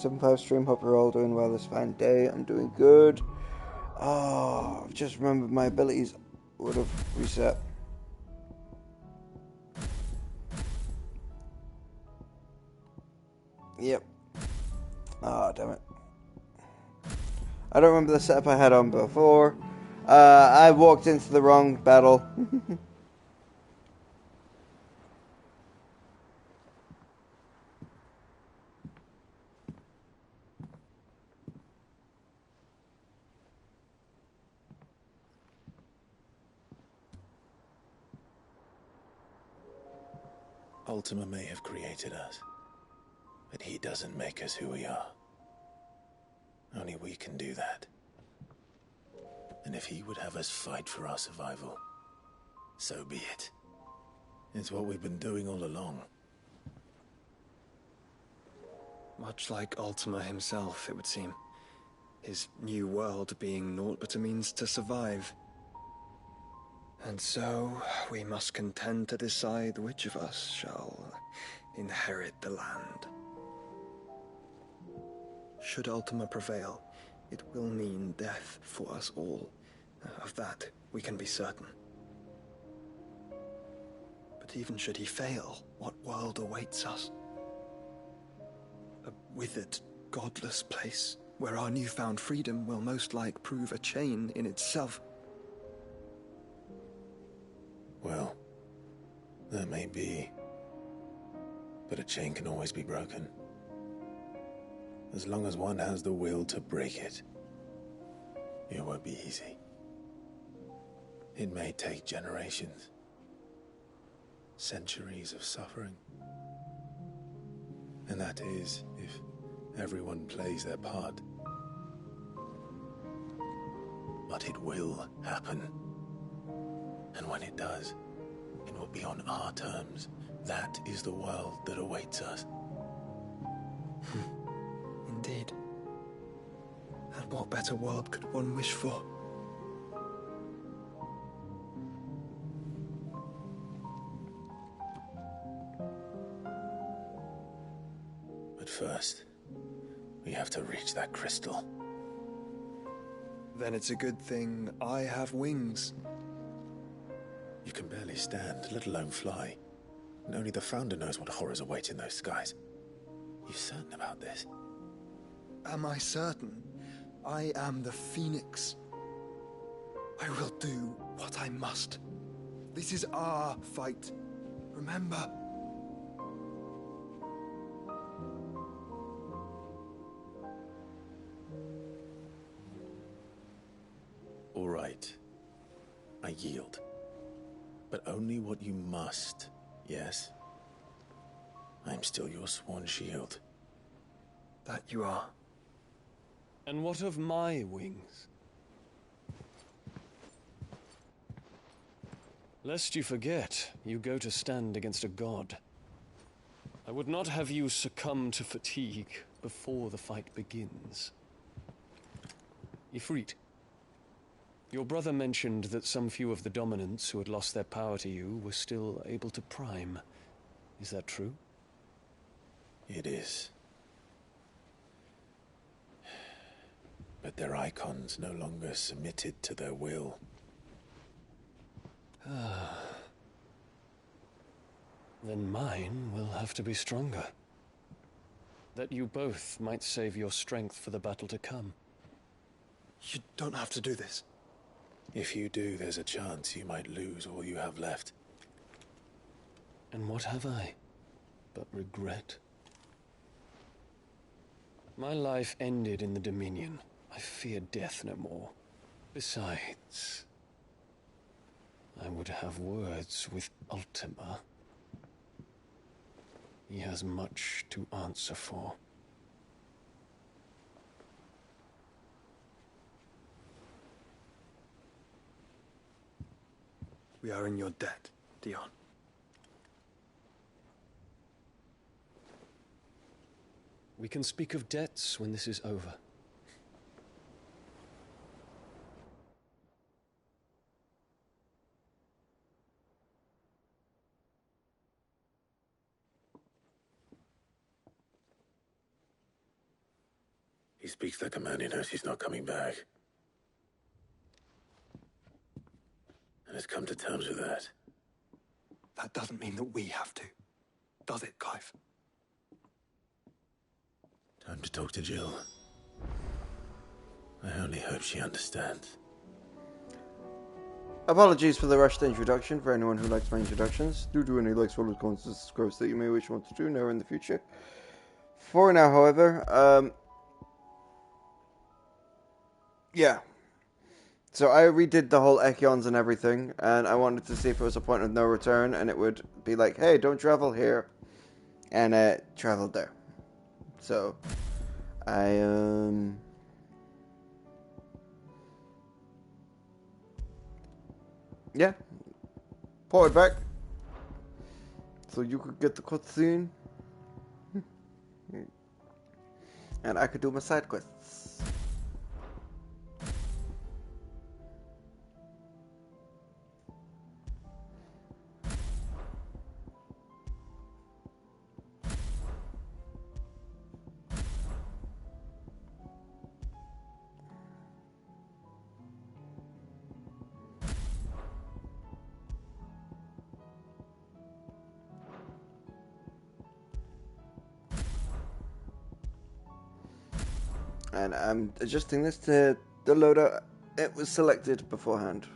AlexCloud2275 stream. Hope you're all doing well this fine day. I'm doing good. Oh, I've just remembered my abilities would have reset. Yep. Ah, damn it. I don't remember the setup I had on before. I walked into the wrong battle. Ultima may have created us, but he doesn't make us who we are. Only we can do that. And if he would have us fight for our survival, so be it. It's what we've been doing all along. Much like Ultima himself, it would seem. His new world being naught but a means to survive. And so, we must contend to decide which of us shall inherit the land. Should Ultima prevail, it will mean death for us all. Of that, we can be certain. But even should he fail, what world awaits us? A withered, godless place, where our newfound freedom will most like prove a chain in itself. Well, that may be. But a chain can always be broken. As long as one has the will to break it. It won't be easy. It may take generations. Centuries of suffering. And that is, if everyone plays their part. But it will happen. And when it does, it will be on our terms. That is the world that awaits us. Indeed. And what better world could one wish for? But first, we have to reach that crystal. Then it's a good thing I have wings. You can barely stand, let alone fly. And only the Founder knows what horrors await in those skies. You certain about this? Am I certain? I am the Phoenix. I will do what I must. This is our fight. Remember? All right. I yield. But only what you must, yes? I'm still your sworn shield. That you are. And what of my wings? Lest you forget, you go to stand against a god. I would not have you succumb to fatigue before the fight begins. Ifrit, your brother mentioned that some few of the dominants who had lost their power to you were still able to prime. Is that true? It is. But their icons no longer submitted to their will. Then mine will have to be stronger. That you both might save your strength for the battle to come. You don't have to do this. If you do, there's a chance you might lose all you have left. And what have I but regret? My life ended in the Dominion. I fear death no more. Besides, I would have words with Ultima. He has much to answer for. We are in your debt, Dion. We can speak of debts when this is over. He speaks like a man who knows he's not coming back. And has come to terms with that. That doesn't mean that we have to, does it, Clive? Time to talk to Jill. I only hope she understands. Apologies for the rushed introduction. For anyone who likes my introductions, do any likes, follows, comments, subscribes that you may wish want to do now or in the future. For now, however, yeah. So I redid the whole Echions and everything, and I wanted to see if it was a point of no return, and it would be like, hey, don't travel here. And it traveled there. So, yeah. Pour it back. So you could get the cutscene. And I could do my side quests. And I'm adjusting this to the loadout. It was selected beforehand.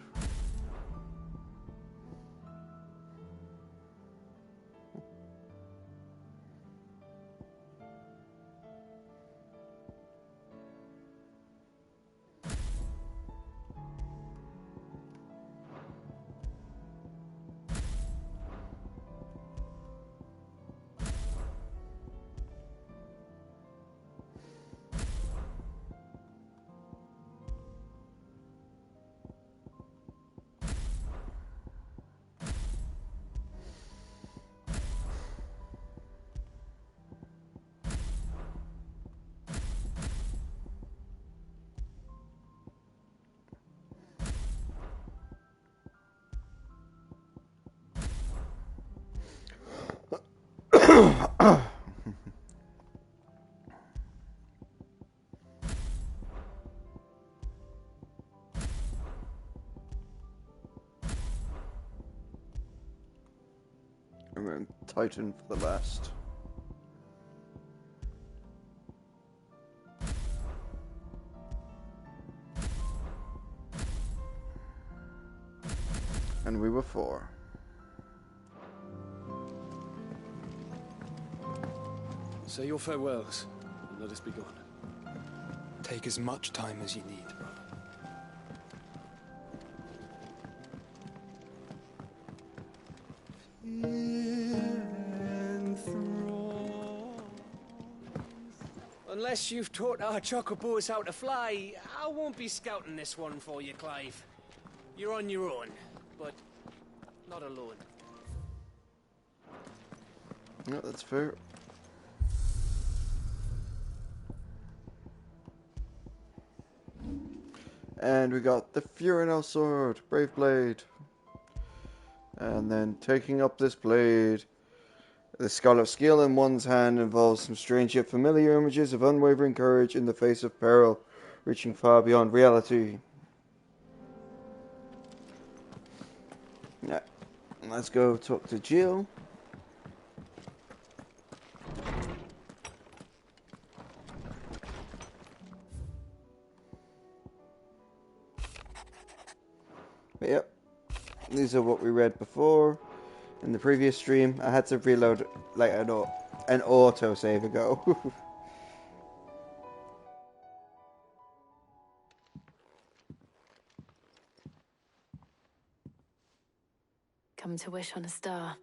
And Titan for the last. And we were 4. Say your farewells, and let us be gone. Take as much time as you need, brother. Unless you've taught our chocobos how to fly, I won't be scouting this one for you, Clive. You're on your own, but not alone. No, that's fair. And we got the Furinel sword, Brave Blade. And then taking up this blade, the skull of skill in one's hand involves some strange yet familiar images of unwavering courage in the face of peril, reaching far beyond reality. Yeah, let's go talk to Jill. But yep, these are what we read before. In the previous stream, I had to reload like an auto save ago. Come to wish on a star.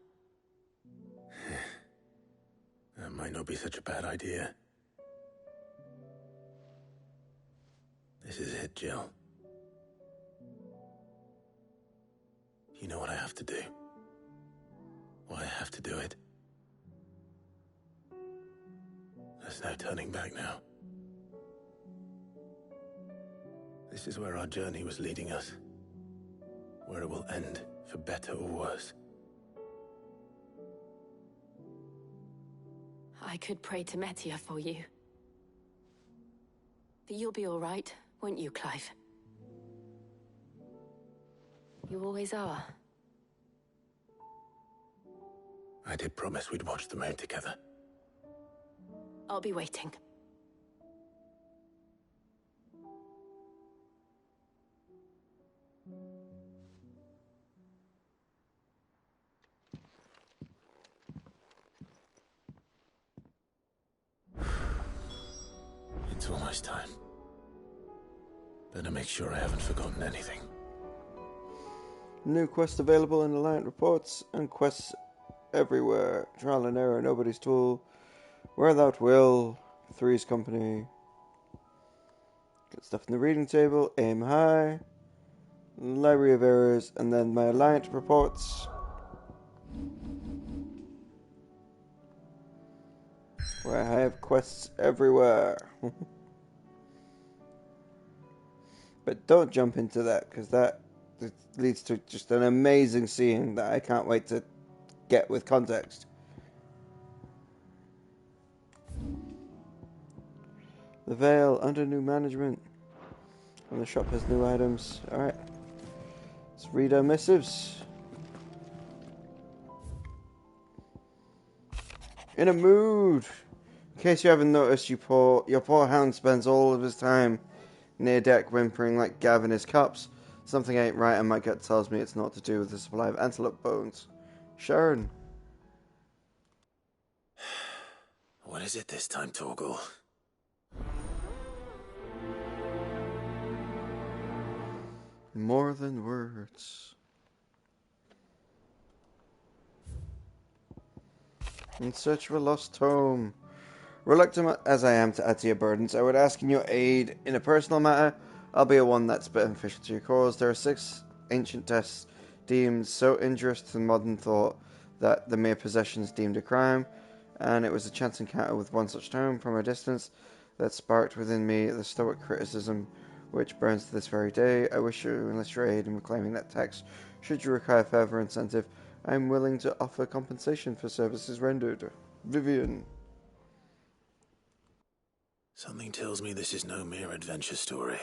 That might not be such a bad idea. This is it, Jill. You know what I have to do. Why I have to do it. There's no turning back now. This is where our journey was leading us. Where it will end, for better or worse. I could pray to Metia for you. But you'll be all right, won't you, Clive? You always are. I did promise we'd watch the moon together. I'll be waiting. It's almost time. Better make sure I haven't forgotten anything. New quest available in Alliant reports and quests everywhere. Trial and error, nobody's tool. Where thou will. Three's company. Get stuff in the reading table. Aim high. Library of errors, and then my Alliant reports. Where I have quests everywhere. But don't jump into that, because that leads to just an amazing scene that I can't wait to get with context. The Vale under new management. And the shop has new items. Alright. Let's read our missives. In a mood. In case you haven't noticed, your poor hound spends all of his time near deck whimpering like Gavin his cups. Something ain't right and my gut tells me it's not to do with the supply of antelope bones. Sharon. What is it this time, Torgal? More than words. In search of a lost tome. Reluctant as I am to add to your burdens, I would ask in your aid in a personal matter, albeit one that's beneficial to your cause. There are 6 ancient tests deemed so injurious to modern thought that the mere possession is deemed a crime, and it was a chance encounter with one such tome from a distance that sparked within me the stoic criticism which burns to this very day. I wish you enlist your aid in reclaiming that text. Should you require further incentive, I am willing to offer compensation for services rendered. Vivian. Something tells me this is no mere adventure story.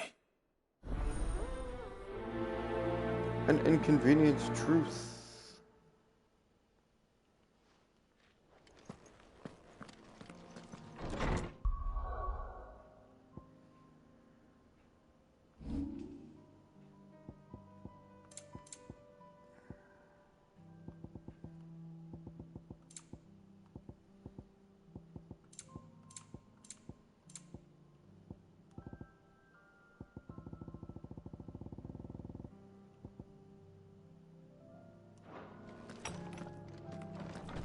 An inconvenient truth.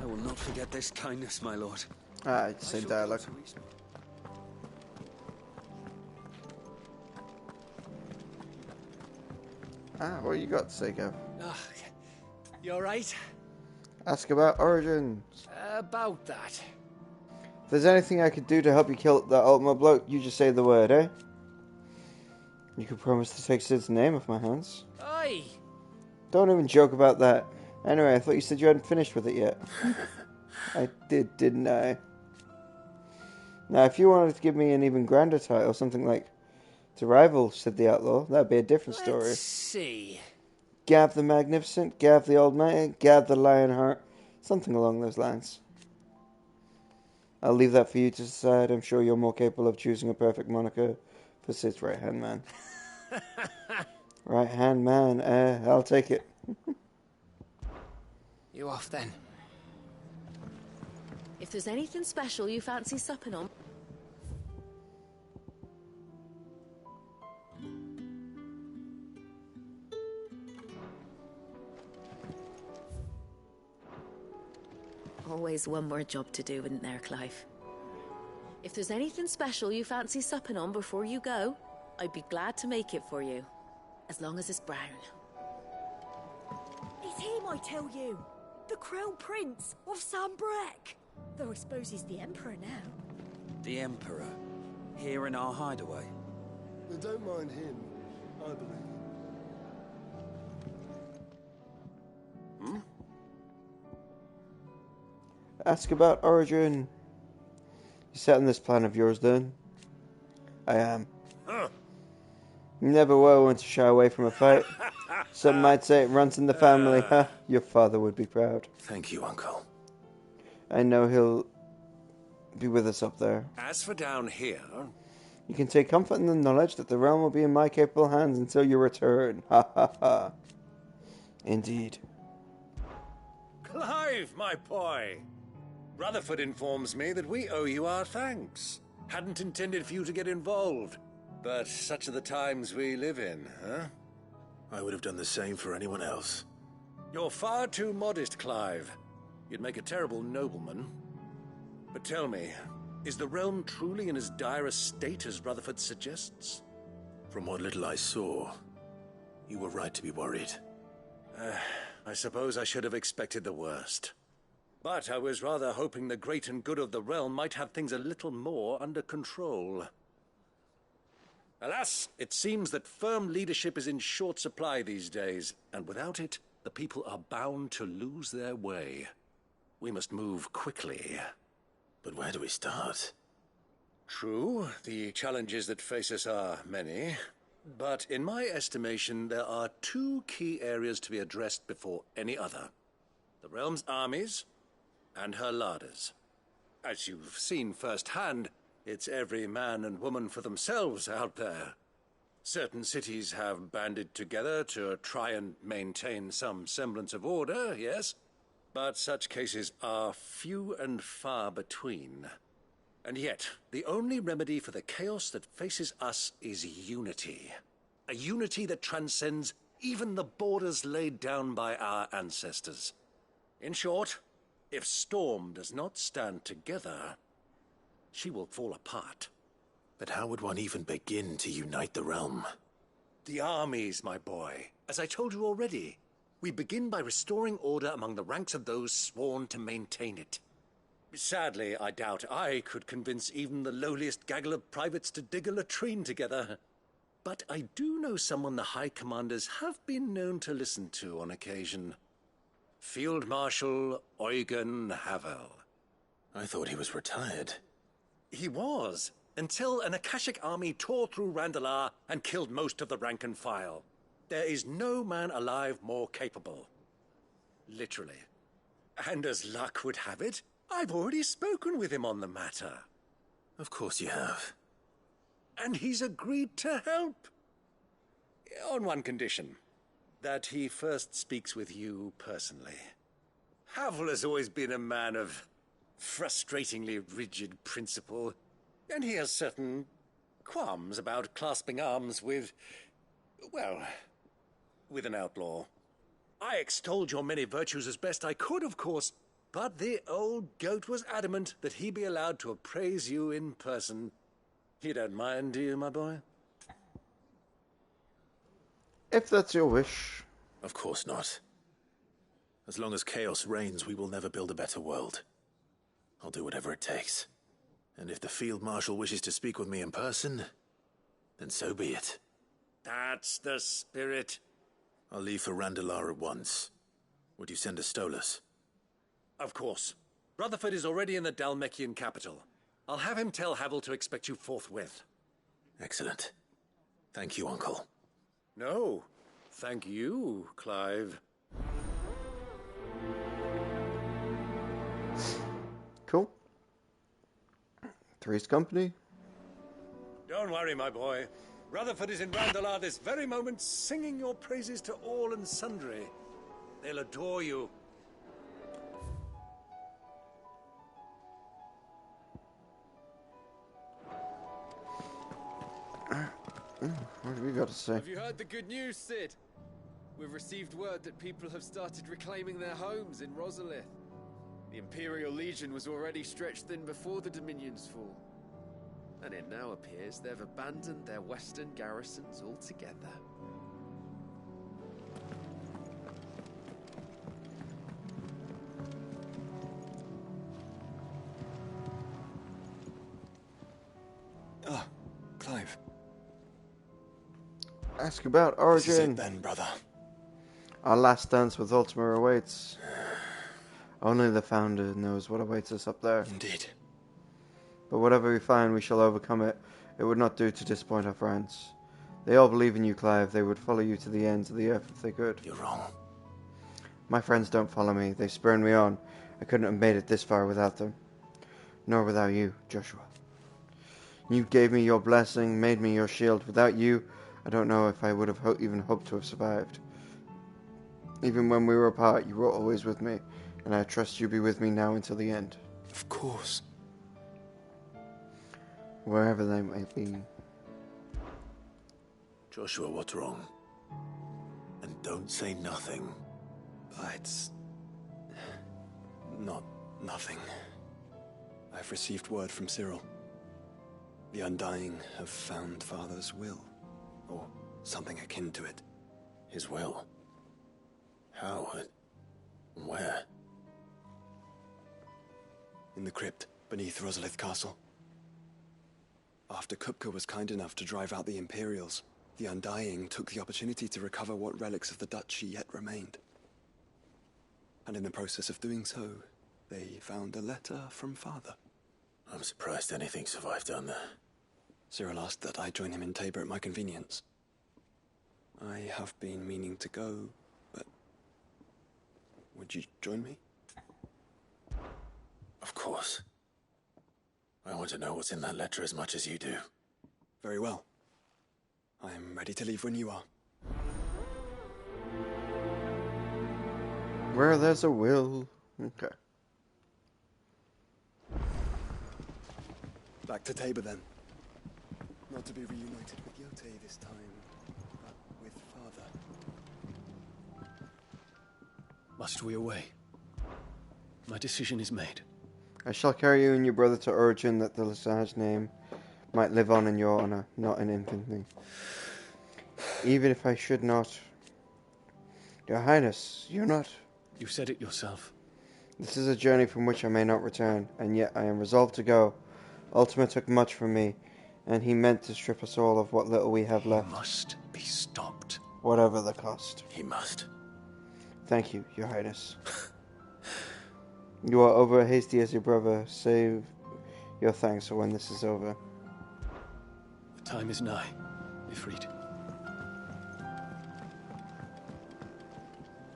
I will not forget this kindness, my lord. Ah, same dialogue. What you got to say, Gav? You alright? Ask about origins. About that. If there's anything I could do to help you kill that Ultima bloke, you just say the word, eh? You could promise to take Sid's name off my hands. Aye! Don't even joke about that. Anyway, I thought you said you hadn't finished with it yet. I did, didn't I? Now, if you wanted to give me an even grander title, something like To Rival, said the outlaw, that'd be a different story. Let's see. Gav the Magnificent, Gav the Almighty, Gav the Lionheart, something along those lines. I'll leave that for you to decide. I'm sure you're more capable of choosing a perfect moniker for Sid's right-hand man. Right-hand man, I'll take it. You off then? If there's anything special you fancy supping on... Always one more job to do, isn't there, Clive? If there's anything special you fancy supping on before you go, I'd be glad to make it for you. As long as it's brown. It's him, I tell you. The Crown Prince of Sambrek. Though I suppose he's the Emperor now. The Emperor? Here in our hideaway? Don't mind him, I believe. Ask about origin. You set on this plan of yours, then? I am. You never were one to shy away from a fight. Some might say it runs in the family. Your father would be proud. Thank you, Uncle. I know he'll be with us up there. As for down here... You can take comfort in the knowledge that the realm will be in my capable hands until you return. Ha ha ha. Indeed. Clive, my boy! Rutherford informs me that we owe you our thanks. Hadn't intended for you to get involved. But such are the times we live in, huh? I would have done the same for anyone else. You're far too modest, Clive. You'd make a terrible nobleman. But tell me, is the realm truly in as dire a state as Rutherford suggests? From what little I saw, you were right to be worried. I suppose I should have expected the worst. But I was rather hoping the great and good of the realm might have things a little more under control. Alas, it seems that firm leadership is in short supply these days, and without it, the people are bound to lose their way. We must move quickly. But where do we start? True, the challenges that face us are many, but in my estimation, there are two key areas to be addressed before any other. The realm's armies and her larders. As you've seen firsthand, it's every man and woman for themselves out there. Certain cities have banded together to try and maintain some semblance of order, yes, but such cases are few and far between. And yet, the only remedy for the chaos that faces us is unity. A unity that transcends even the borders laid down by our ancestors. In short, if Storm does not stand together, she will fall apart. But how would one even begin to unite the realm? The armies, my boy. As I told you already, we begin by restoring order among the ranks of those sworn to maintain it. Sadly, I doubt I could convince even the lowliest gaggle of privates to dig a latrine together. But I do know someone the High Commanders have been known to listen to on occasion. Field Marshal Eugen Havel. I thought he was retired. He was, until an Akashic army tore through Randalar and killed most of the rank and file. There is no man alive more capable. Literally. And as luck would have it, I've already spoken with him on the matter. Of course you have. And he's agreed to help. On one condition. That he first speaks with you personally. Havel has always been a man of frustratingly rigid principle, and he has certain qualms about clasping arms with, well, with an outlaw. I extolled your many virtues as best I could, of course, but the old goat was adamant that he be allowed to appraise you in person. You don't mind, do you, my boy? If that's your wish. Of course not. As long as chaos reigns, we will never build a better world. I'll do whatever it takes. And if the Field Marshal wishes to speak with me in person, then so be it. That's the spirit. I'll leave for Randalar at once. Would you send a Stolas? Of course. Rutherford is already in the Dalmekian capital. I'll have him tell Havel to expect you forthwith. Excellent. Thank you, Uncle. No, thank you, Clive. Cool. Three's company. Don't worry, my boy. Rutherford is in Randalar this very moment, singing your praises to all and sundry. They'll adore you. What have we got to say? Have you heard the good news, Sid? We've received word that people have started reclaiming their homes in Rosalith. The Imperial Legion was already stretched thin before the Dominion's fall. And it now appears they've abandoned their western garrisons altogether. Ah, Clive. Ask about This is Origin. it then, brother. Our last dance with Ultima awaits. Only the Founder knows what awaits us up there. Indeed. But whatever we find, we shall overcome it. It would not do to disappoint our friends. They all believe in you, Clive. They would follow you to the ends of the earth if they could. You're wrong. My friends don't follow me. They spurn me on. I couldn't have made it this far without them. Nor without you, Joshua. You gave me your blessing, made me your shield. Without you, I don't know if I would have even hoped to have survived. Even when we were apart, you were always with me, and I trust you'll be with me now until the end. Of course. Wherever they might be. Joshua, what's wrong? And don't say nothing. It's not nothing. I've received word from Cyril. The Undying have found Father's will, or something akin to it. His will? How? Where? In the crypt beneath Rosalith Castle. After Kupka was kind enough to drive out the Imperials, the Undying took the opportunity to recover what relics of the Duchy yet remained. And in the process of doing so, they found a letter from Father. I'm surprised anything survived down there. Cyril asked that I join him in Tabor at my convenience. I have been meaning to go, but... would you join me? Of course. I want to know what's in that letter as much as you do. Very well. I am ready to leave when you are. Where there's a will. Okay. Back to Tabor then. Not to be reunited with Yote this time, but with Father. Must we away? My decision is made. I shall carry you and your brother to Origin, that the Lesage name might live on in your honor, not in infamy. Even if I should not... Your Highness, you're not... You said it yourself. This is a journey from which I may not return, and yet I am resolved to go. Ultima took much from me, and he meant to strip us all of what little we have left. He must be stopped. Whatever the cost. He must. Thank you, Your Highness. You are over hasty as your brother. Save your thanks for when this is over. The time is nigh, Ifrit.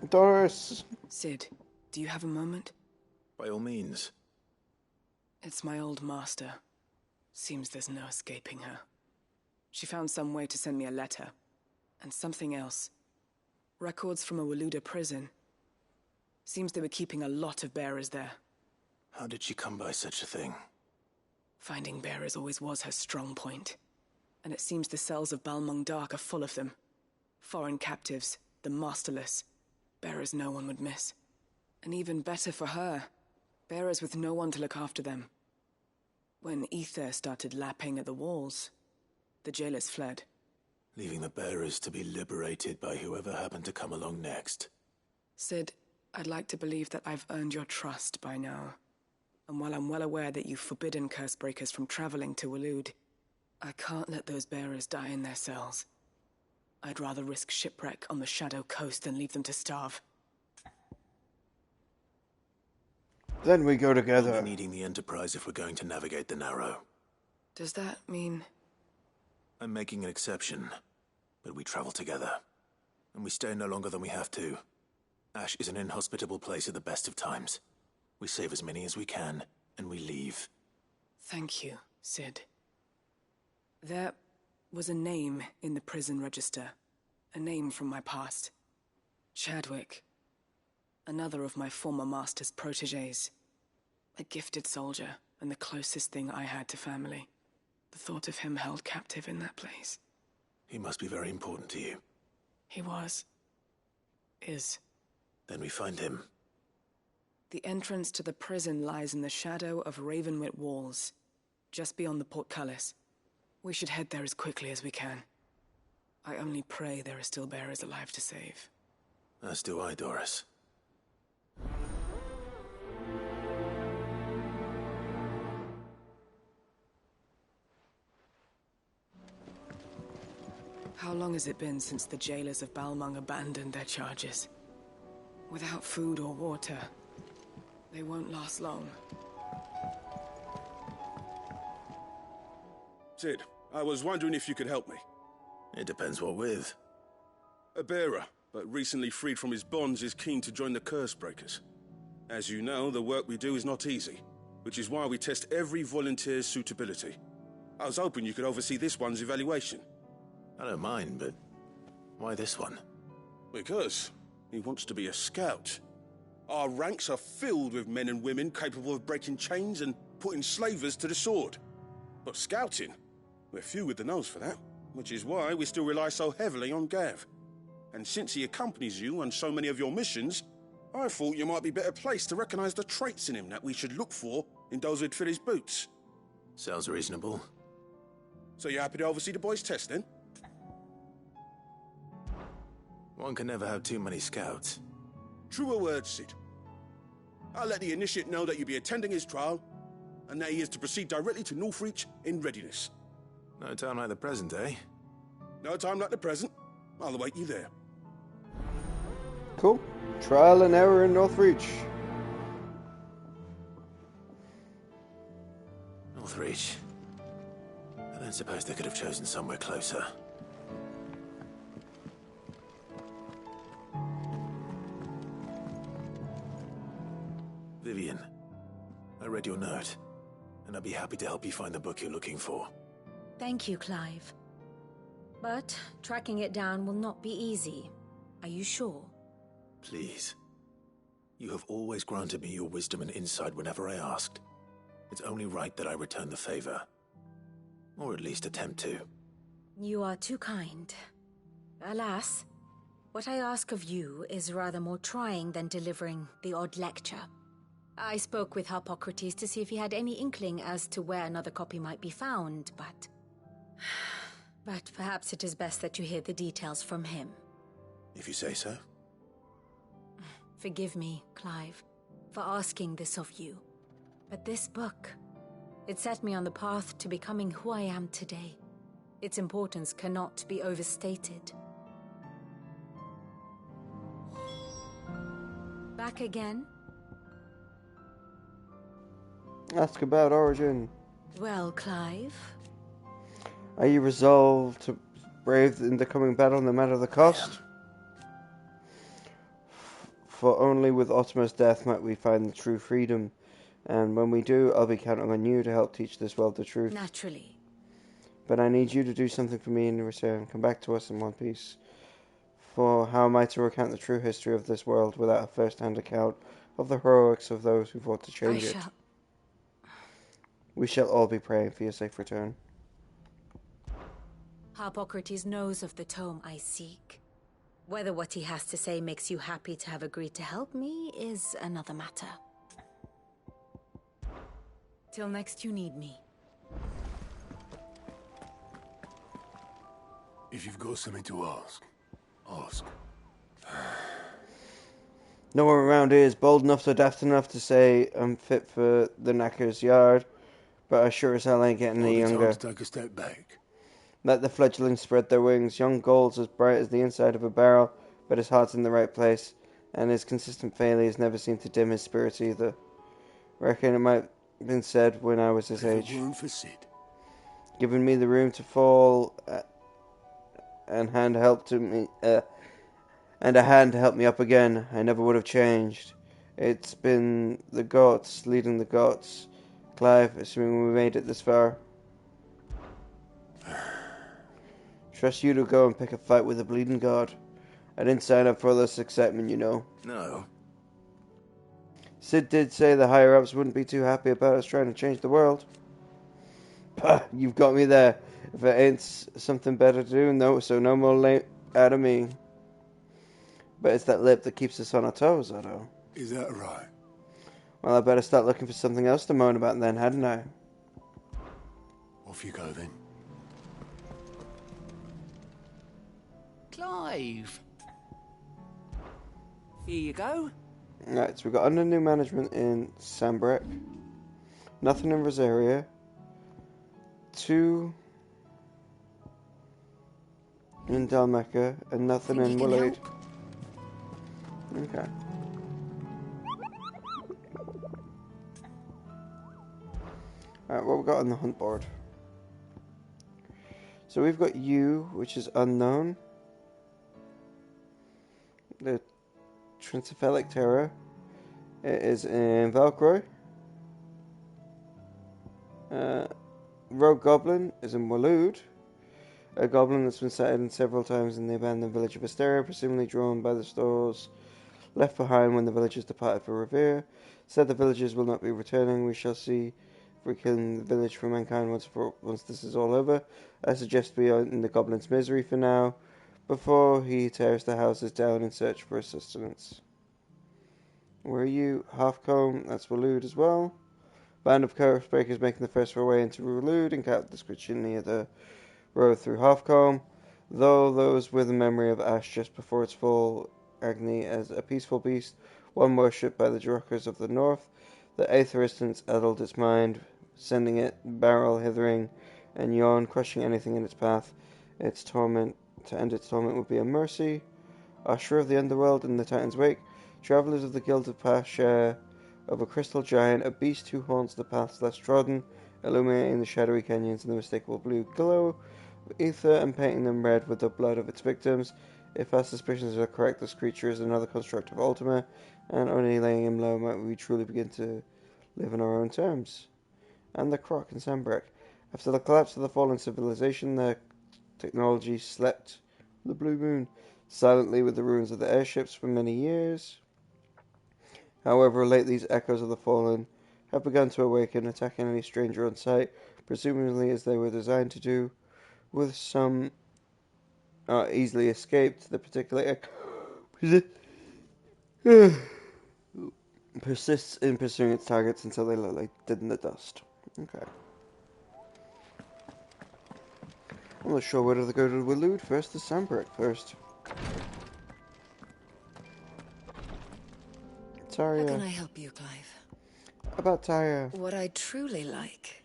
Doris! Sid, do you have a moment? By all means. It's my old master. Seems there's no escaping her. She found some way to send me a letter. And something else. Records from a Waluda prison. Seems they were keeping a lot of bearers there. How did she come by such a thing? Finding bearers always was her strong point. And it seems the cells of Balmung Dark are full of them. Foreign captives, the masterless. Bearers no one would miss. And even better for her, bearers with no one to look after them. When ether started lapping at the walls, the jailers fled. Leaving the bearers to be liberated by whoever happened to come along next. Sid, I'd like to believe that I've earned your trust by now. And while I'm well aware that you've forbidden Cursebreakers from traveling to Waloed, I can't let those bearers die in their cells. I'd rather risk shipwreck on the Shadow Coast than leave them to starve. Then we go together. We'll be needing the Enterprise if we're going to navigate the Narrow. Does that mean... I'm making an exception, but we travel together. And we stay no longer than we have to. Ash is an inhospitable place at the best of times. We save as many as we can, and we leave. Thank you, Sid. There was a name in the prison register. A name from my past. Chadwick. Another of my former master's protégés. A gifted soldier, and the closest thing I had to family. The thought of him held captive in that place. He must be very important to you. He was. Is. Then we find him. The entrance to the prison lies in the shadow of Ravenwit Walls, just beyond the portcullis. We should head there as quickly as we can. I only pray there are still bearers alive to save. As do I, Doris. How long has it been since the jailers of Balmung abandoned their charges? Without food or water, they won't last long. Sid, I was wondering if you could help me. It depends what with. A bearer, but recently freed from his bonds, is keen to join the Curse Breakers. As you know, the work we do is not easy, which is why we test every volunteer's suitability. I was hoping you could oversee this one's evaluation. I don't mind, but why this one? Because he wants to be a scout. Our ranks are filled with men and women capable of breaking chains and putting slavers to the sword. But scouting, we're few with the nose for that, which is why we still rely so heavily on Gav. And since he accompanies you on so many of your missions, I thought you might be better placed to recognize the traits in him that we should look for in those who'd fill his boots. Sounds reasonable. So you're happy to oversee the boys' test, then? One can never have too many scouts. Truer words, Sid. I'll let the initiate know that you'll be attending his trial, and that he is to proceed directly to Northreach in readiness. No time like the present, eh? No time like the present. I'll await you there. Cool. Trial and error in Northreach. Northreach. I don't suppose they could have chosen somewhere closer. Vivian, I read your note, and I'd be happy to help you find the book you're looking for. Thank you, Clive. But tracking it down will not be easy. Are you sure? Please. You have always granted me your wisdom and insight whenever I asked. It's only right that I return the favor. Or at least attempt to. You are too kind. Alas, what I ask of you is rather more trying than delivering the odd lecture. I spoke with Harpocrates to see if he had any inkling as to where another copy might be found, but perhaps it is best that you hear the details from him. If you say so. Forgive me, Clive, for asking this of you. But this book, it set me on the path to becoming who I am today. Its importance cannot be overstated. Back again? Ask about Origin. Well, Clive? Are you resolved to brave in the coming battle no matter the cost? For only with Ultima's death might we find the true freedom. And when we do, I'll be counting on you to help teach this world the truth. Naturally. But I need you to do something for me in return. Come back to us in one piece. For how am I to recount the true history of this world without a first-hand account of the heroics of those who fought to change it? We shall all be praying for your safe return. Harpocrates knows of the tome I seek. Whether what he has to say makes you happy to have agreed to help me is another matter. Till next you need me. If you've got something to ask, ask. No one around here is bold enough or daft enough to say I'm fit for the knacker's yard, but I sure as hell ain't getting any younger. Take a step back. Let the fledglings spread their wings. Young Gold's as bright as the inside of a barrel, but his heart's in the right place, and his consistent failures never seem to dim his spirits either. Reckon it might have been said when I was his age. Room for Sid. Giving me the room to fall and a hand to help me up again. I never would have changed. It's been the gods leading the gods. Clive, assuming we made it this far. Trust you to go and pick a fight with a bleeding god. I didn't sign up for all this excitement, you know. No. Sid did say the higher-ups wouldn't be too happy about us trying to change the world. Pah, you've got me there. If it ain't something better to do, no more lip out of me. But it's that lip that keeps us on our toes, Otto. Is that right? Well, I better start looking for something else to moan about then, hadn't I? Off you go then. Clive! Here you go. Right, so we've got under new management in Sambrek. Nothing in Rosaria. 2 in Dalmecca. And nothing in Willade. Okay. Alright, what we got on the hunt board? So we've got U, which is unknown. The Trincephalic Terror. It is in Valkyrie. Rogue Goblin is in Waloed. A goblin that's been sighted several times in the abandoned village of Asteria, presumably drawn by the stores left behind when the villagers departed for Revere. Said the villagers will not be returning. We shall see if we're killing the village for mankind once this is all over. I suggest we are in the goblin's misery for now, before he tears the houses down in search for sustenance. Where are you? Halfcombe, that's Waloed as well. Band of corpse breakers making the first foray into Waloed and cap the description near the road through Halfcombe, though those with a memory of Ash just before its fall agony as a peaceful beast, one worshipped by the Druckers of the north. The Aether instance addled its mind, sending it barrel hithering and yawn, crushing anything in its path. Its torment to end its torment would be a mercy. Usher of the underworld in the Titan's wake, travelers of the guild of past share of a crystal giant, a beast who haunts the paths less trodden, illuminating the shadowy canyons in the mistakable blue glow of ether and painting them red with the blood of its victims. If our suspicions are correct, this creature is another construct of Ultima, and only laying him low might we truly begin to live on our own terms. And the Croc in Sambrek. After the collapse of the fallen civilization, their technology slept the blue moon silently with the ruins of the airships for many years. However, late these echoes of the fallen have begun to awaken, attacking any stranger on sight, presumably as they were designed to do, with some easily escaped. The particular echo persists in pursuing its targets until they look like dead in the dust. Okay. I'm not sure whether to go to Waloed first or Sambrek first. Tarja. How can I help you, Clive? About Tarja. What I truly like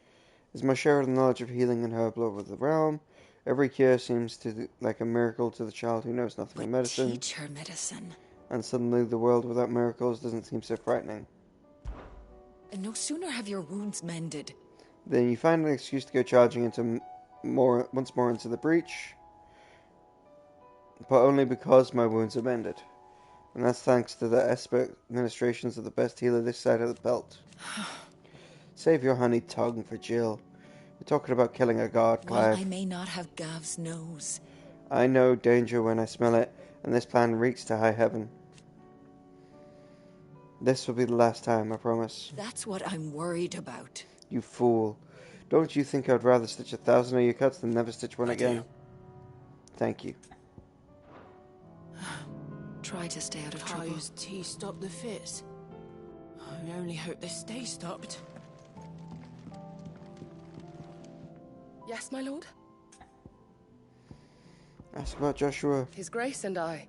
is my share of the knowledge of healing and herb over the realm. Every cure seems like a miracle to the child who knows nothing of medicine. Teach her medicine. And suddenly the world without miracles doesn't seem so frightening. And no sooner have your wounds mended then you find an excuse to go charging into once more into the breach. But only because my wounds are mended. And that's thanks to the expert administrations of the best healer this side of the belt. Save your honeyed tongue for Jill. You're talking about killing a god, Clive. Well, I may not have Gav's nose. I know danger when I smell it, and this plan reeks to high heaven. This will be the last time, I promise. That's what I'm worried about. You fool. Don't you think I'd rather stitch 1,000 of your cuts than never stitch one again? Thank you. Try to stay out of trouble. Tarja's tea stopped the fits. I only hope they stay stopped. Yes, my lord? Ask about Joshua. His Grace and I.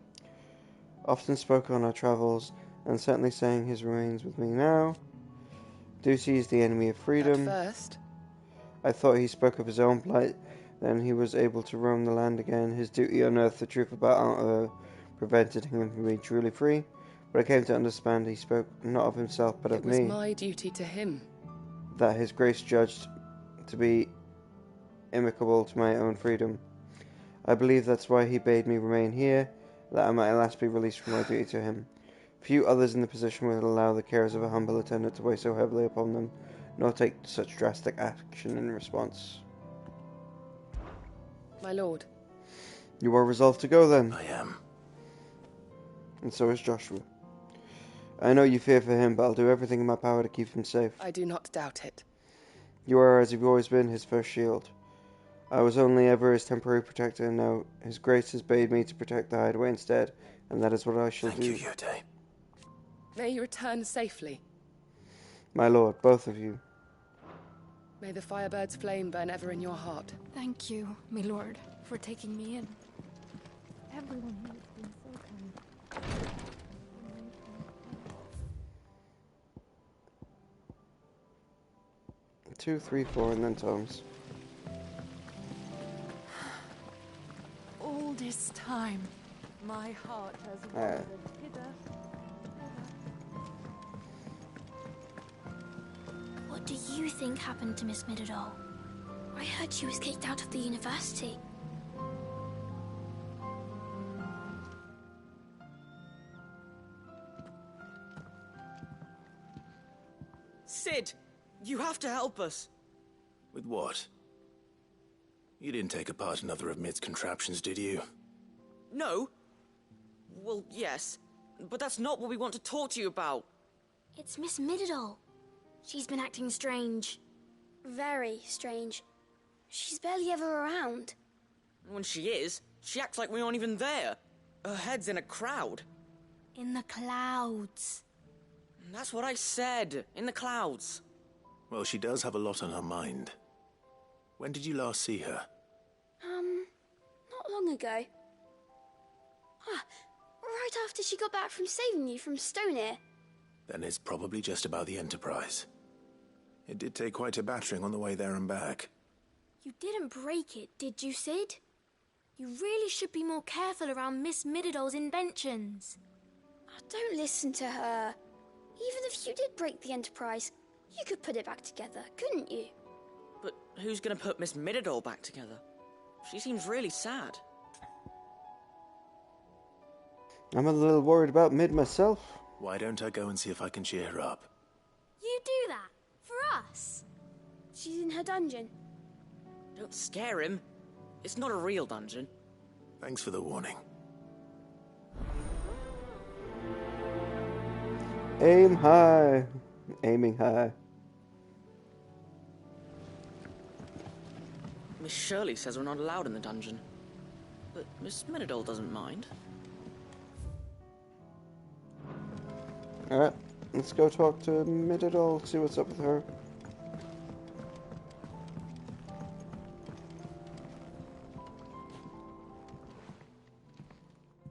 Often spoke on our travels, and certainly saying his remains with me now. Duty is the enemy of freedom. At first. I thought he spoke of his own plight, then he was able to roam the land again. His duty unearthed the truth about prevented him from being truly free, but I came to understand he spoke not of himself but of me. It was my duty to him. That his grace judged to be amicable to my own freedom. I believe that's why he bade me remain here, that I might at last be released from my duty to him. Few others in the position would allow the cares of a humble attendant to weigh so heavily upon them, nor take such drastic action in response. My lord. You are resolved to go, then? I am. And so is Joshua. I know you fear for him, but I'll do everything in my power to keep him safe. I do not doubt it. You are, as you've always been, his first shield. I was only ever his temporary protector, and now his grace has bade me to protect the hideaway instead, and that is what I shall do. Thank you, Yode. May you return safely. My lord, both of you. May the Firebird's flame burn ever in your heart. Thank you, my lord, for taking me in. Everyone here has been so kind. 2, 3, 4, and then Tom's. All this time, my heart has wandered hither. What do you think happened to Miss Midadol? I heard she was kicked out of the university. Sid, you have to help us. With what? You didn't take apart another of Mid's contraptions, did you? No. Well, yes. But that's not what we want to talk to you about. It's Miss Mididol. She's been acting strange. Very strange. She's barely ever around. When she is, she acts like we aren't even there. Her head's in a crowd. In the clouds. That's what I said. In the clouds. Well, she does have a lot on her mind. When did you last see her? Not long ago. Right after she got back from saving you from Stonear. Then it's probably just about the Enterprise. It did take quite a battering on the way there and back. You didn't break it, did you, Sid? You really should be more careful around Miss Mididol's inventions. Oh, don't listen to her. Even if you did break the Enterprise, you could put it back together, couldn't you? But who's gonna put Miss Mididol back together? She seems really sad. I'm a little worried about Mid myself. Why don't I go and see if I can cheer her up? You do that? For us? She's in her dungeon. Don't scare him. It's not a real dungeon. Thanks for the warning. Aim high. Aiming high. Miss Shirley says we're not allowed in the dungeon. But Miss Mididol doesn't mind. Alright, let's go talk to Mididol, see what's up with her.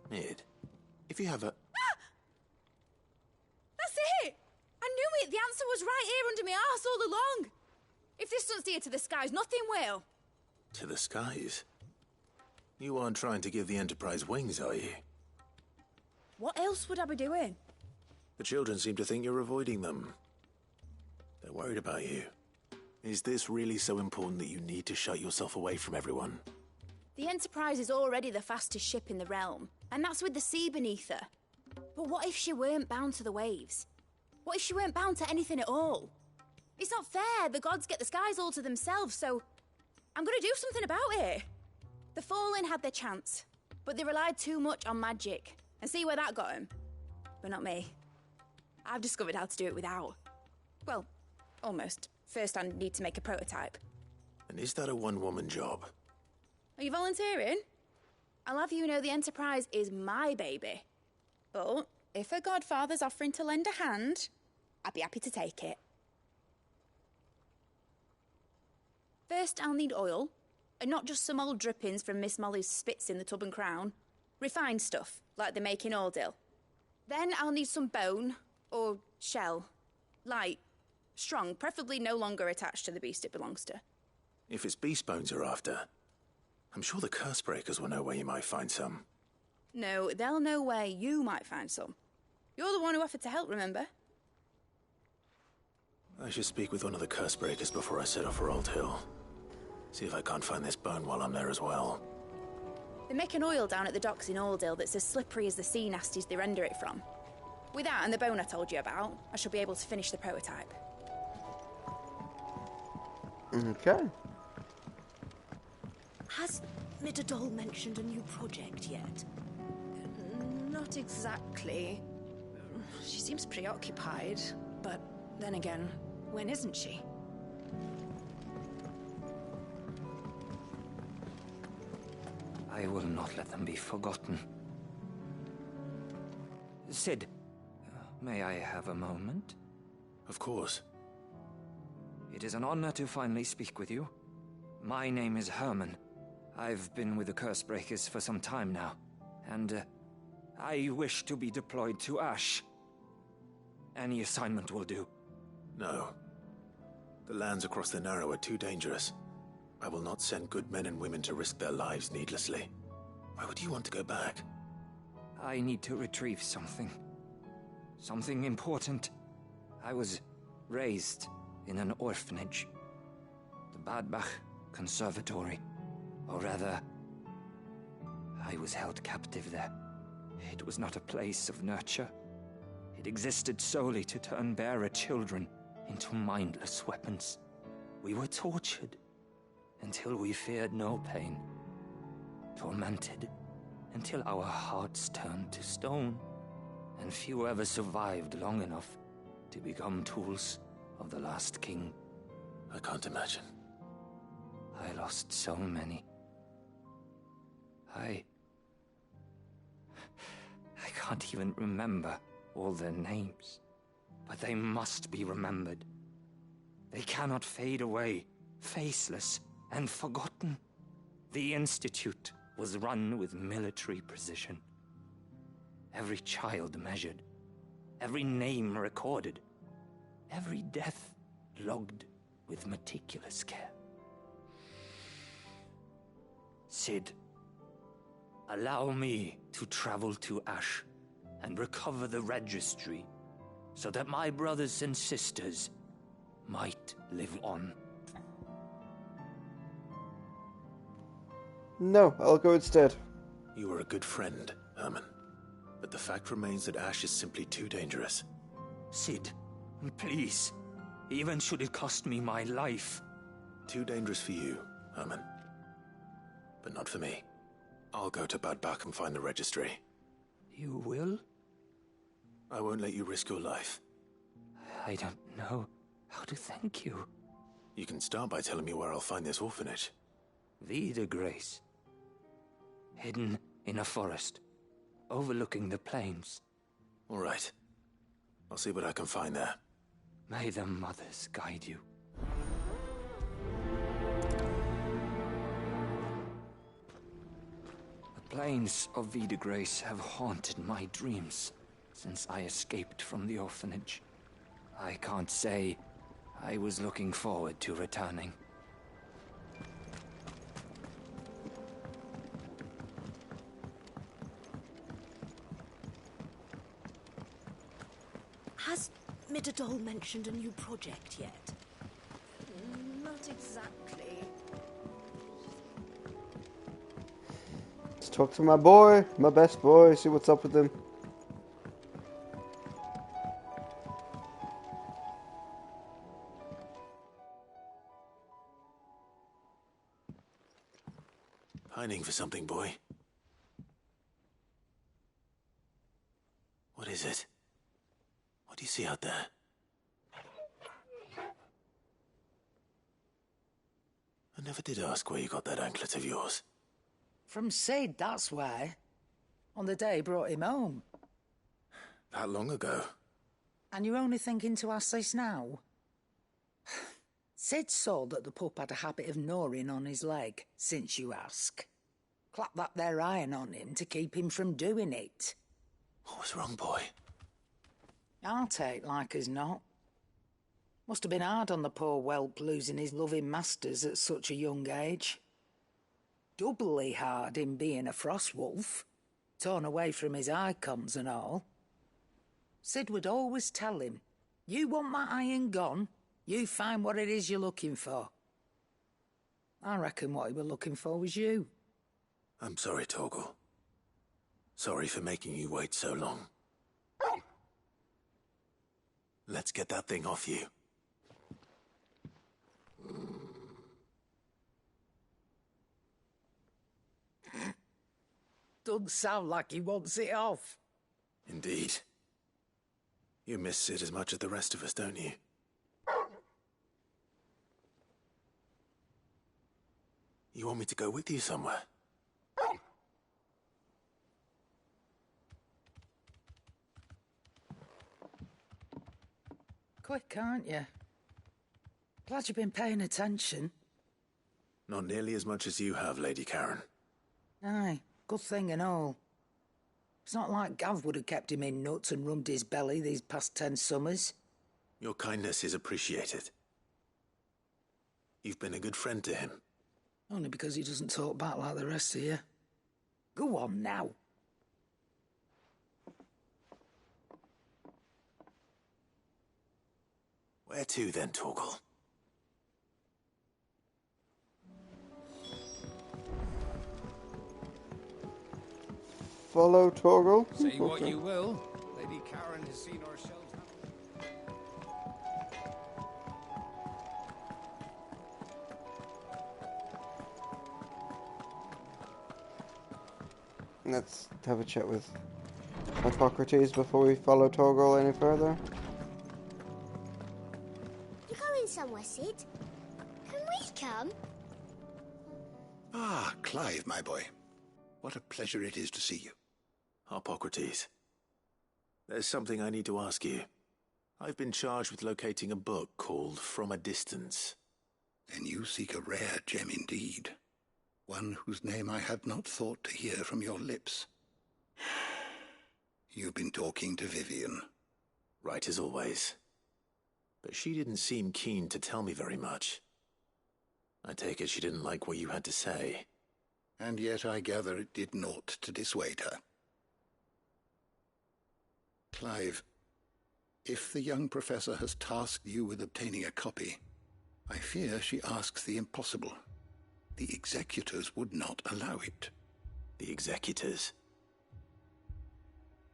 Mid, if you have a... That's it! I knew it! The answer was right here under my arse all along! If this doesn't steer to the skies, nothing will! To the skies? You aren't trying to give the Enterprise wings, are you? What else would I be doing? The children seem to think you're avoiding them. They're worried about you. Is this really so important that you need to shut yourself away from everyone? The Enterprise is already the fastest ship in the realm, and that's with the sea beneath her. But what if she weren't bound to the waves? What if she weren't bound to anything at all? It's not fair. The gods get the skies all to themselves, so I'm gonna do something about it. The Fallen had their chance, but they relied too much on magic. And see where that got them? But not me. I've discovered how to do it without. Well, almost. First, I need to make a prototype. And is that a one-woman job? Are you volunteering? I'll have you know the Enterprise is my baby. But if a godfather's offering to lend a hand, I'd be happy to take it. First, I'll need oil, and not just some old drippings from Miss Molly's spits in the Tub and Crown. Refined stuff, like they make in Ordil. Then I'll need some bone, or shell. Light, strong, preferably no longer attached to the beast it belongs to. If it's beast bones you're after, I'm sure the curse breakers will know where you might find some. No, they'll know where you might find some. You're the one who offered to help, remember? I should speak with one of the curse breakers before I set off for Old Hill. See if I can't find this bone while I'm there as well. They make an oil down at the docks in Aldale that's as slippery as the sea nasties they render it from. With that and the bone I told you about, I shall be able to finish the prototype. Okay. Has Mididol mentioned a new project yet? Not exactly. She seems preoccupied, but then again, when isn't she? I will not let them be forgotten. Sid, may I have a moment? Of course. It is an honor to finally speak with you. My name is Herman. I've been with the Cursebreakers for some time now, and I wish to be deployed to Ash. Any assignment will do. No. The lands across the Narrow are too dangerous. I will not send good men and women to risk their lives needlessly. Why would you want to go back? I need to retrieve something. Something important. I was raised in an orphanage. The Badbach Conservatory. Or rather, I was held captive there. It was not a place of nurture. It existed solely to turn bearer children into mindless weapons. We were tortured until we feared no pain. Tormented until our hearts turned to stone. And few ever survived long enough to become tools of the last king. I can't imagine. I lost so many. I can't even remember all their names. But they must be remembered. They cannot fade away, faceless and forgotten. The Institute was run with military precision. Every child measured, every name recorded, every death logged with meticulous care. Cid, allow me to travel to Ash and recover the registry so that my brothers and sisters might live on. No, I'll go instead. You are a good friend, Herman. But the fact remains that Ash is simply too dangerous. Cid, please, even should it cost me my life. Too dangerous for you, Herman. But not for me. I'll go to Bad Bach and find the registry. You will? I won't let you risk your life. I don't know how to thank you. You can start by telling me where I'll find this orphanage. Vida Grace. Hidden in a forest, overlooking the plains. All right. I'll see what I can find there. May the mothers guide you. The plains of Vida Grace have haunted my dreams since I escaped from the orphanage. I can't say I was looking forward to returning. Has Midadol mentioned a new project yet? Not exactly. Let's talk to my boy, my best boy, see what's up with him. Pining for something, boy. What is it? What do you see out there? I never did ask where you got that anklet of yours. From Cid, that's why. On the day he brought him home. That long ago? And you're only thinking to ask this now? Cid saw that the pup had a habit of gnawing on his leg, since you ask. Clap that there iron on him to keep him from doing it. What was wrong, boy? I'll take like as not. Must have been hard on the poor whelp losing his loving masters at such a young age. Doubly hard in being a frost wolf, torn away from his icons and all. Cid would always tell him, you want that iron gone, you find what it is you're looking for. I reckon what he were looking for was you. I'm sorry, Torgal. Sorry for making you wait so long. Let's get that thing off you. Doesn't sound like he wants it off. Indeed. You miss Cid as much as the rest of us, don't you? You want me to go with you somewhere? Quick, aren't you? Glad you've been paying attention. Not nearly as much as you have, Lady Karen. Aye, good thing and all. It's not like Gav would have kept him in nuts and rubbed his belly these past 10 summers. Your kindness is appreciated. You've been a good friend to him. Only because he doesn't talk back like the rest of you. Go on now. Where to then, Torgal? Follow Torgal? Say what you will, Lady Karen has seen our shelves. Let's have a chat with Hippocrates before we follow Torgal any further. You're going somewhere, Sid? Can we come? Ah, Clive, my boy. What a pleasure it is to see you. Hippocrates, there's something I need to ask you. I've been charged with locating a book called From a Distance. Then you seek a rare gem indeed. One whose name I had not thought to hear from your lips. You've been talking to Vivian. Right as always. But she didn't seem keen to tell me very much. I take it she didn't like what you had to say. And yet I gather it did naught to dissuade her. Clive, if the young professor has tasked you with obtaining a copy, I fear she asks the impossible. The executors would not allow it. The executors?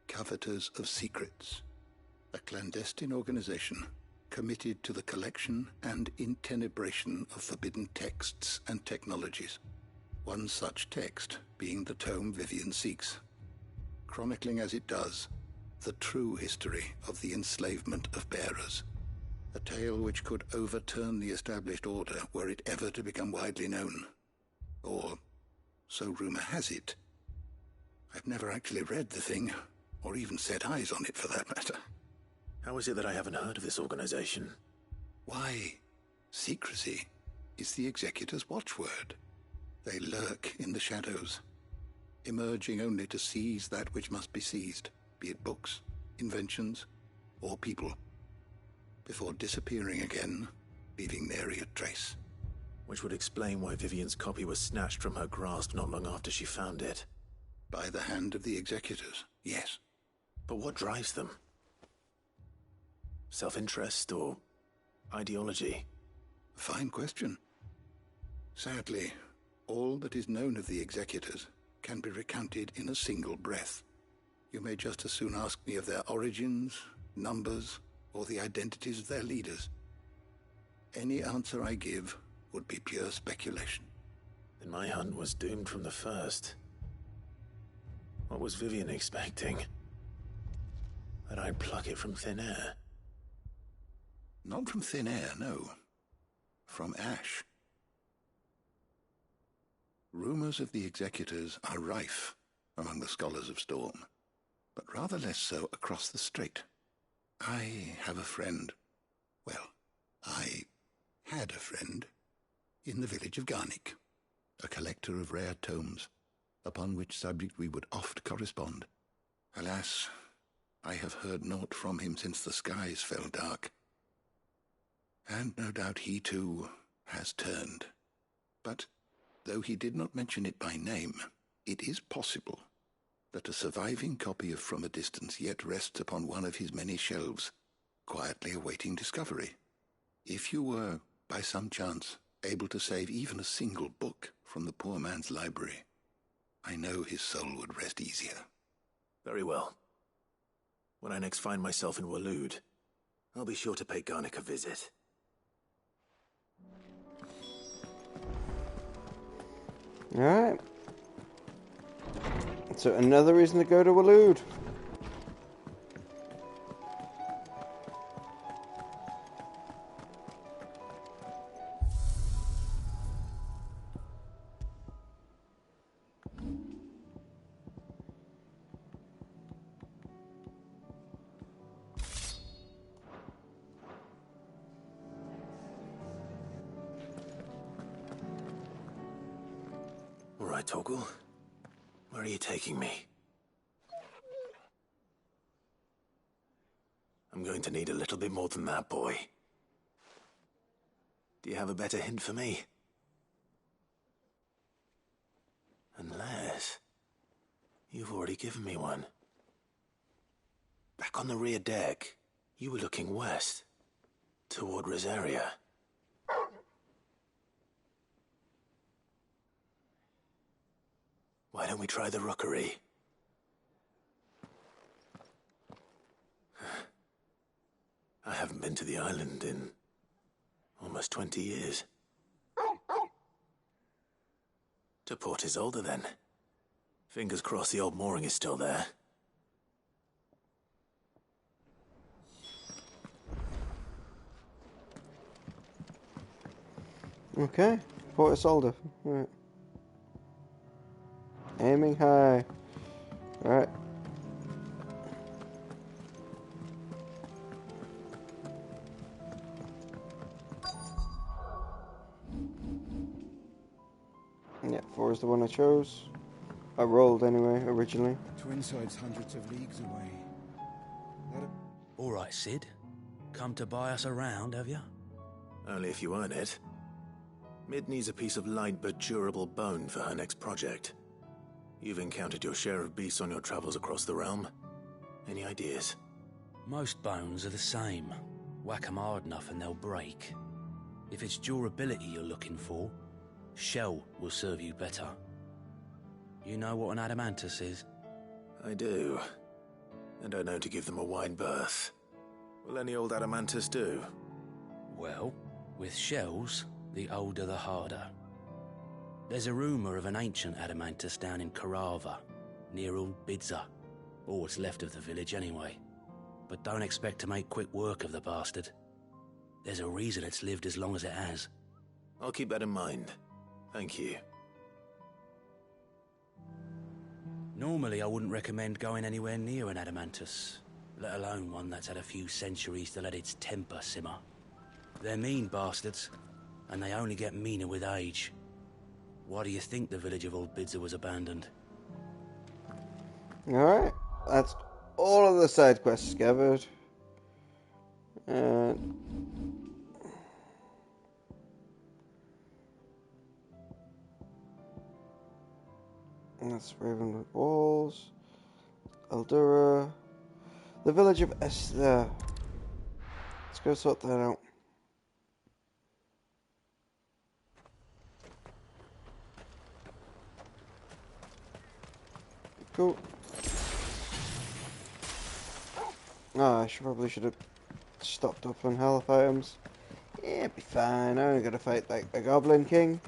Coveters of Secrets. A clandestine organization committed to the collection and intenebration of forbidden texts and technologies. One such text being the tome Vivian seeks, chronicling as it does the true history of the enslavement of bearers. A tale which could overturn the established order were it ever to become widely known. Or, so rumor has it. I've never actually read the thing, or even set eyes on it for that matter. How is it that I haven't heard of this organization? Why, secrecy is the executor's watchword. They lurk in the shadows, emerging only to seize that which must be seized, be it books, inventions, or people, before disappearing again, leaving nary a trace. Which would explain why Vivian's copy was snatched from her grasp not long after she found it. By the hand of the executors, yes. But what drives them? Self-interest or ideology? Fine question. Sadly, all that is known of the executors can be recounted in a single breath. You may just as soon ask me of their origins, numbers, or the identities of their leaders. Any answer I give would be pure speculation. Then my hunt was doomed from the first. What was Vivian expecting? That I'd pluck it from thin air? Not from thin air, no. From ash. Rumors of the executors are rife among the scholars of Storm, but rather less so across the strait. I have a friend. Well, I had a friend in the village of Garnick, a collector of rare tomes, upon which subject we would oft correspond. Alas, I have heard naught from him since the skies fell dark. And no doubt he, too, has turned. But, though he did not mention it by name, it is possible that a surviving copy of From a Distance yet rests upon one of his many shelves, quietly awaiting discovery. If you were, by some chance, able to save even a single book from the poor man's library, I know his soul would rest easier. Very well. When I next find myself in Waloed, I'll be sure to pay Garnick a visit. Alright. So another reason to go to Waloed. All right, Torgal. Where are you taking me? I'm going to need a little bit more than that, boy. Do you have a better hint for me? Unless you've already given me one. Back on the rear deck, you were looking west, toward Rosaria. Why don't we try the rookery? I haven't been to the island in almost 20 years. To Port Isolde, then. Fingers crossed the old mooring is still there. Okay, Port Isolde. Right. Aiming high. Right. Yeah, 4 is the one I chose. I rolled anyway, originally. Twinside's hundreds of leagues away. All right, Sid. Come to buy us around, have you? Only if you earn it. Mid needs a piece of light but durable bone for her next project. You've encountered your share of beasts on your travels across the realm. Any ideas? Most bones are the same. Whack 'em hard enough and they'll break. If it's durability you're looking for, shell will serve you better. You know what an adamantus is? I do. And I know to give them a wide berth. Will any old adamantus do? Well, with shells, the older the harder. There's a rumour of an ancient adamantus down in Karava, near Old Bidza. Or what's left of the village anyway. But don't expect to make quick work of the bastard. There's a reason it's lived as long as it has. I'll keep that in mind. Thank you. Normally I wouldn't recommend going anywhere near an adamantus, let alone one that's had a few centuries to let its temper simmer. They're mean bastards, and they only get meaner with age. Why do you think the village of Old Bidza was abandoned? Alright, that's all of the side quests gathered. And that's Ravenwood Walls, Aldura, the village of Esther. Let's go sort that out. Cool. I probably should have stocked up on health items. Yeah, it'd be fine. I only gotta fight like a Goblin King.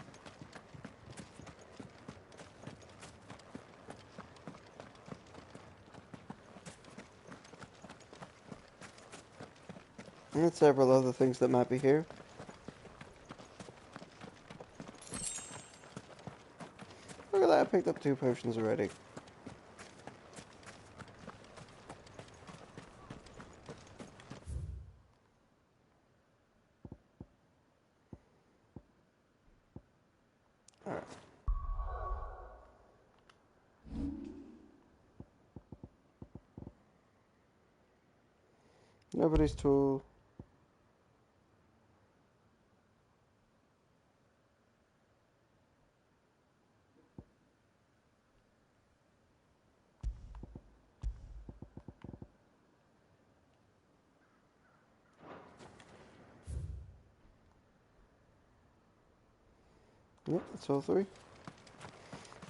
And several other things that might be here. Look at that, I picked up 2 potions already. Alright. Nobody's tool. Yep, that's all 3.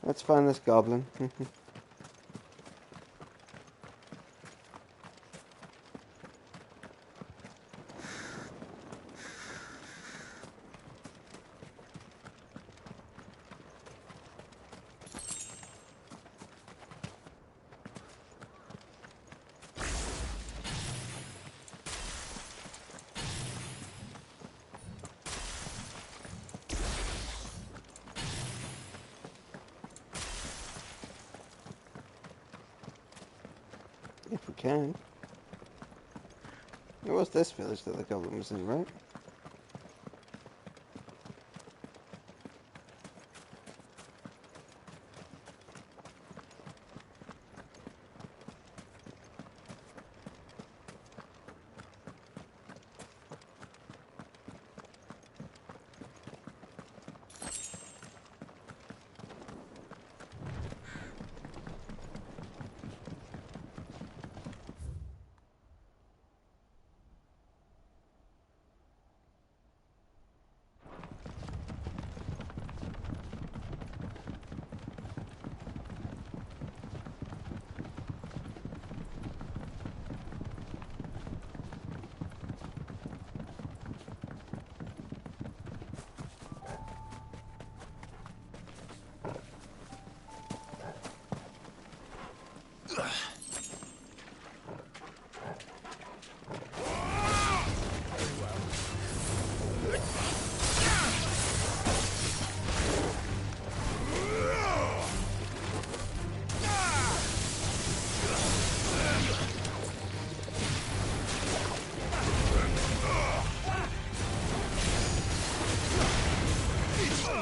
Let's find this goblin. If we can. It was this village that the goblin was in, right?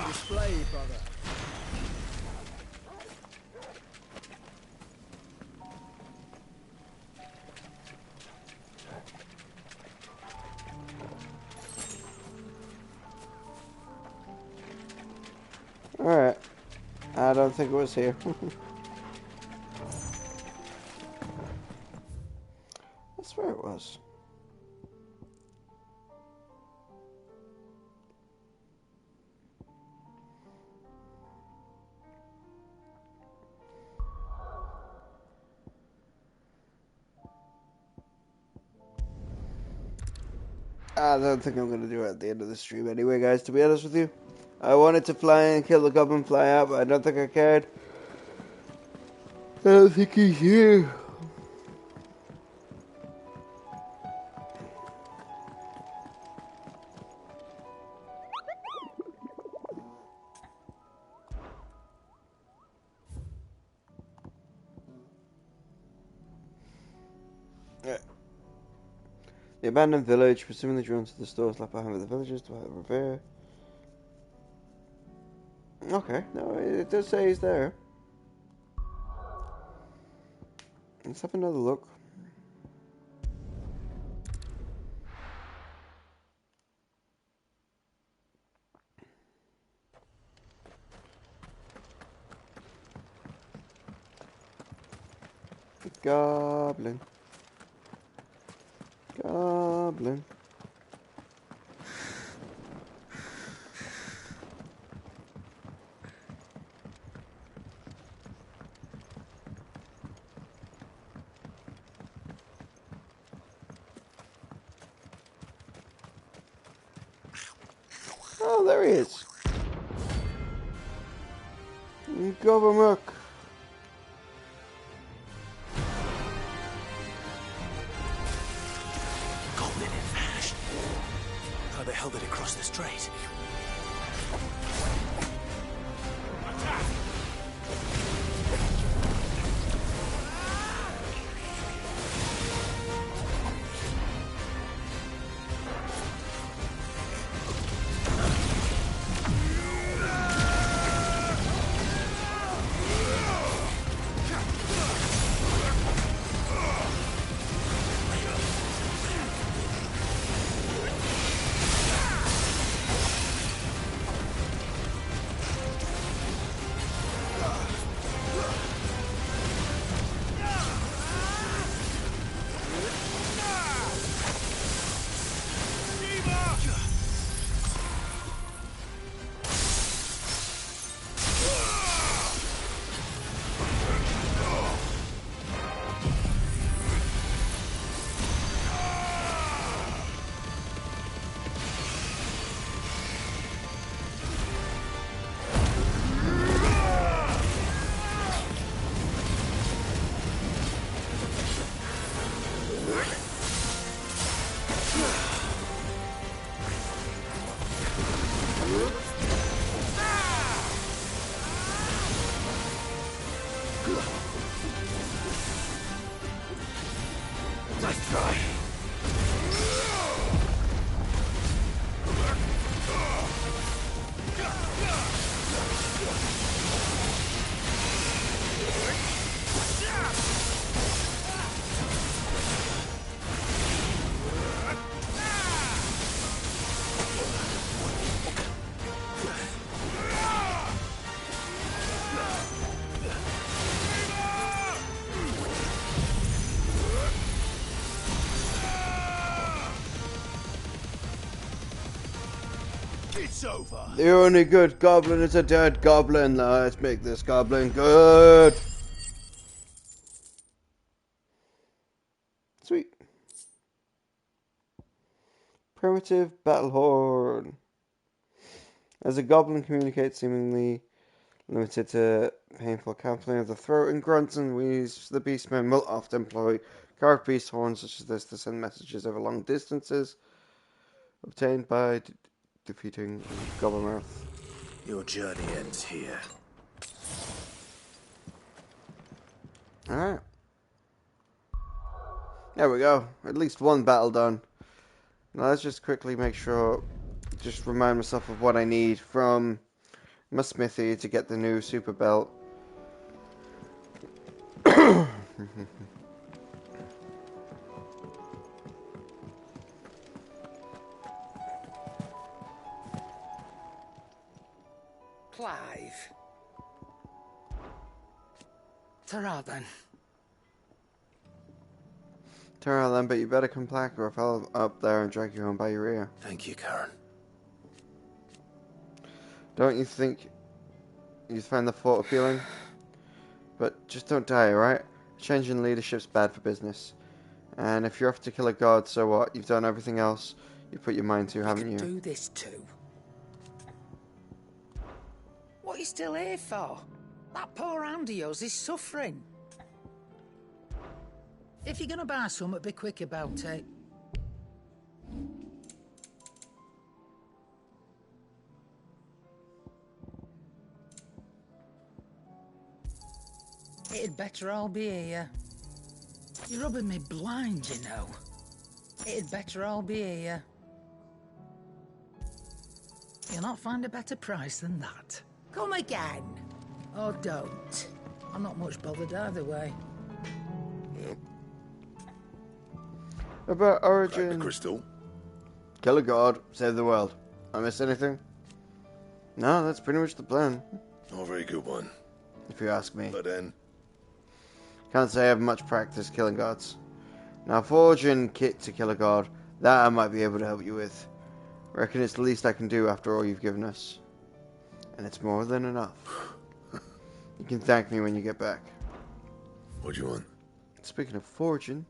Display, brother. Alright. I don't think it was here. That's where it was. I don't think I'm going to do it at the end of the stream anyway, guys, to be honest with you. I wanted to fly in and kill the goblin, fly out, but I don't think I cared. I don't think he's here. Yeah. The abandoned village, presumably drawn to the stores left behind by the villagers to help repair. Okay, no, it does say he's there. Let's have another look. Goblin. Goblin. Oh, there he is. Gobblemuck. Goblin in vanished. How the hell did it cross the strait? Nice try. It's over. The only good goblin is a dead goblin. Let's make this goblin good. Sweet. Primitive battle horn. As a goblin communicates, seemingly limited to painful counseling of the throat and grunts and wheezes. The beastmen will often employ carved beast horns such as this to send messages over long distances, obtained by defeating Gobbermouth. Your journey ends here. Alright. There we go. At least one battle done. Now let's just quickly make sure, just remind myself of what I need from my smithy to get the new super belt. Clive. Ta-ra then. Ta-ra then, but you better come back or I'll up there and drag you home by your ear. Thank you, Karen. Don't you think you find the thought appealing? But just don't die, alright? Changing leadership's bad for business. And if you're off to kill a god, so what? You've done everything else you put your mind to, haven't you? Do this too. What are you still here for? That poor hand of yours is suffering. If you're gonna buy something, be quick about it. It'd better all be here. You're rubbing me blind, you know. It'd better all be here. You'll not find a better price than that. Come again. Or don't. I'm not much bothered either way. About Origin. Crack the crystal. Kill a god, save the world. I miss anything? No, that's pretty much the plan. Not a very good one. If you ask me. But then, can't say I have much practice killing gods. Now, forging kit to kill a god, that I might be able to help you with. Reckon it's the least I can do after all you've given us. And it's more than enough. You can thank me when you get back. what do you want? Speaking of forging...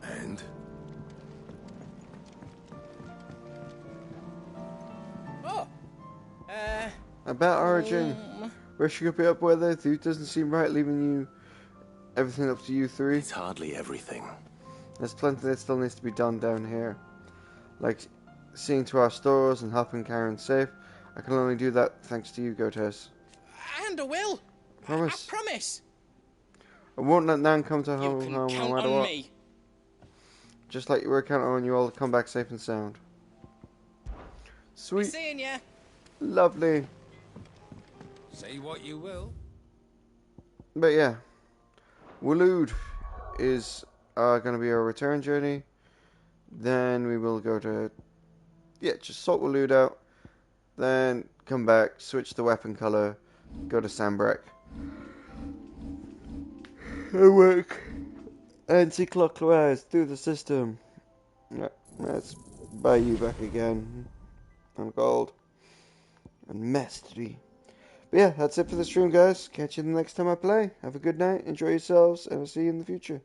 And? Oh! About Origin. Rushing a bit up where they do doesn't seem right, leaving you everything up to you three. It's hardly everything. There's plenty that still needs to be done down here. Like seeing to our stores and helping Karen safe. I can only do that thanks to you, Gotes. And I will. Promise. I promise. I won't let Nan come to home no Count matter on what. me. Just like you were counting on you all to come back safe and sound. Sweet. Be seeing ya. Lovely. Say what you will. But yeah. Waloed is going to be our return journey. Then we will go to... yeah, just sort Waloed out. Then come back, switch the weapon colour, go to Sambrek. And work anti-clockwise through the system. Let's buy you back again. And gold. And mastery. But yeah, that's it for the stream, guys. Catch you the next time I play. Have a good night, enjoy yourselves, and I'll see you in the future.